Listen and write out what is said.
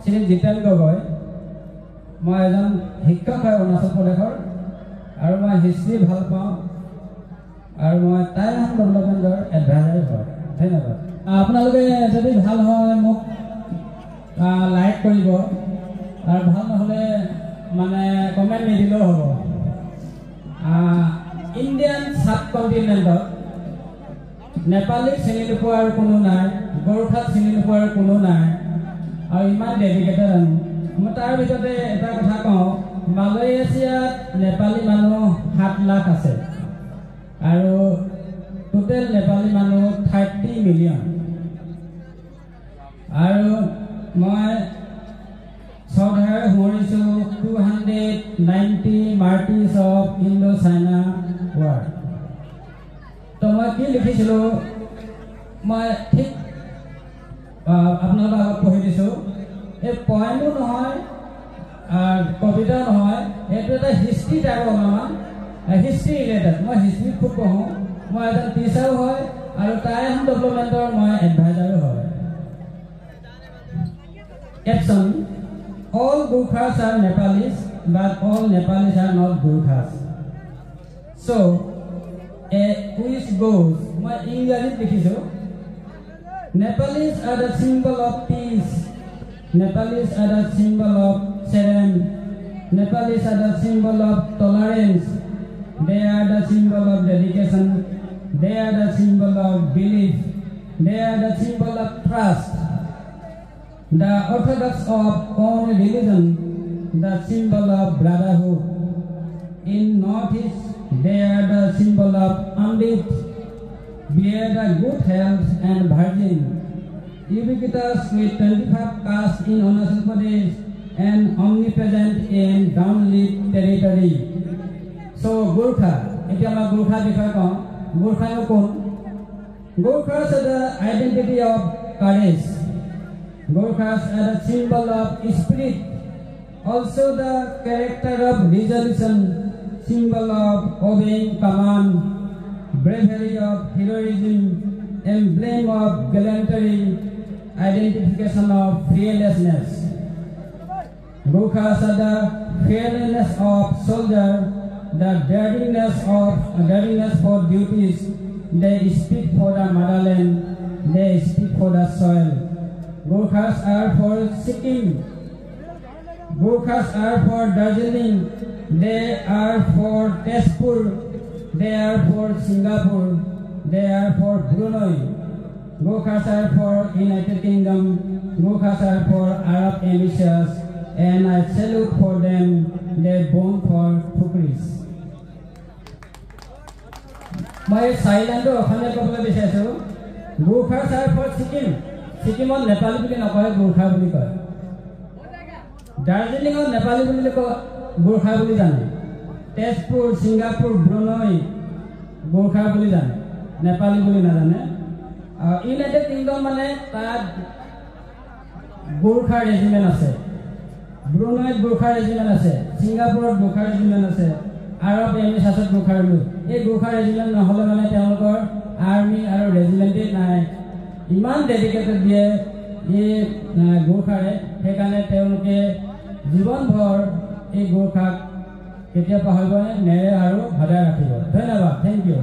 শ্ৰী জিতেন গগৈ মই এজন শিক্ষক হয় অৰুণাচল প্ৰদেশৰ আৰু মই হিষ্ট্ৰী ভাল পাওঁ আৰু মই টাইম ডেভেলপমেণ্টৰ এডভাইজাৰ হয় ধন্যবাদ আপোনালোকে যদি ভাল হয় মোক লাইক কৰিব আৰু ভাল নহ'লে মানে কমেণ্ট নিদিলেও হ'ব ইণ্ডিয়ান সাবকণ্টিনেণ্টত নেপালীক চিনি নোপোৱাৰ কোনো নাই গোৰ্খাক চিনি নোপোৱাৰ কোনো নাই আৰু ইমান ডেডিকেটেড মই তাৰ ভিতৰতে এটা কথা কওঁ মালয়েছিয়াত নেপালী মানুহ 7 লাখ আছে আৰু টোটেল নেপালী মানুহ 30 মিলিয়ন আৰু মই চৌধাৰে শুনিছোঁ 290 মাৰ্টিজ অফ ইণ্ডো চাইনা ৱাৰ তো মই কি লিখিছিলোঁ মই ঠিক আপোনালোকৰ আগত পঢ়ি দিছোঁ এই পয়েমো নহয় কবিতা নহয় এইটো এটা হিষ্ট্ৰী টাইপৰ অলপমান হিষ্ট্ৰী ৰিলেটেড মই হিষ্ট্ৰী খুব পঢ়োঁ মই এজন টিচাৰো হয় আৰু টাইম ডেভেলপমেণ্টৰ মই এডভাইজাৰো হয় caption All Gurkhas are Nepalis, but all Nepalis are not Gurkhas. So, which goes, my English likhisu. Nepalis are the symbol of peace. Nepalis are the symbol of serenity. Nepalis are the symbol of tolerance. They are the symbol of dedication. They are the symbol of belief. They are the symbol of trust. The orthodox of own religion, the symbol of brotherhood. In Northeast, they are the symbol of Amrit, bear the good health and virgin. Ubiquitous with 25 castes in Arunachal Pradesh and omnipresent in downlit territory. So Gurkha, if you have Gurkha, Gurkha no kon. Gurkhas are the identity of courage. Gurkhas are the symbol of spirit, also the character of resolution, symbol of obeying command, bravery of heroism, emblem of gallantry, identification of fearlessness. Gurkhas are the fearlessness of soldier, the daringness for duties. They speak for the motherland, they speak for the soil. Gurkhas are for Sikkim. Gurkhas are for Darjeeling. They are for Tezpur. They are for Singapore. They are for Brunei. Gurkhas are for United Kingdom. Gurkhas are for Arab Emirates. And I salute for them. They born for Fukris. My silent Okhane Kopla Bishasu. Gurkhas are for Sikkim. Sikkimot Nepali বুলি নকয় গোৰ্খা বুলি কয় দাৰ্জিলিঙত নেপালী বুলি কয় গোৰ্খা বুলি জানে তেজপুৰ সিংগাপুৰ ব্ৰুনৈ গোৰ্খা বুলি জানে নেপালী বুলি নাজানে ইউনাইটেড কিংডম মানে তাত গোৰ্খা ৰেজিমেণ্ট আছে ব্ৰুনৈত গোৰ্খা ৰেজিমেণ্ট আছে সিংগাপুৰত গোৰ্খা ৰেজিমেণ্ট আছে আৰব এমিৰেটছত গোৰ্খা ৰেজিমেণ্ট এই গোৰ্খা ৰেজিমেণ্ট নহ'লে মানে তেওঁলোকৰ আৰ্মি আৰু ৰেজিমেণ্টেই নাই ইমান ডেডিকেটেড দিয়ে এই গোৰ্খাৰে সেইকাৰণে তেওঁলোকে জীৱনভৰ এই গোৰ্খাক কেতিয়া পাহৰিব নেৰে আৰু সদায় ৰাখিব ধন্যবাদ থেংক ইউ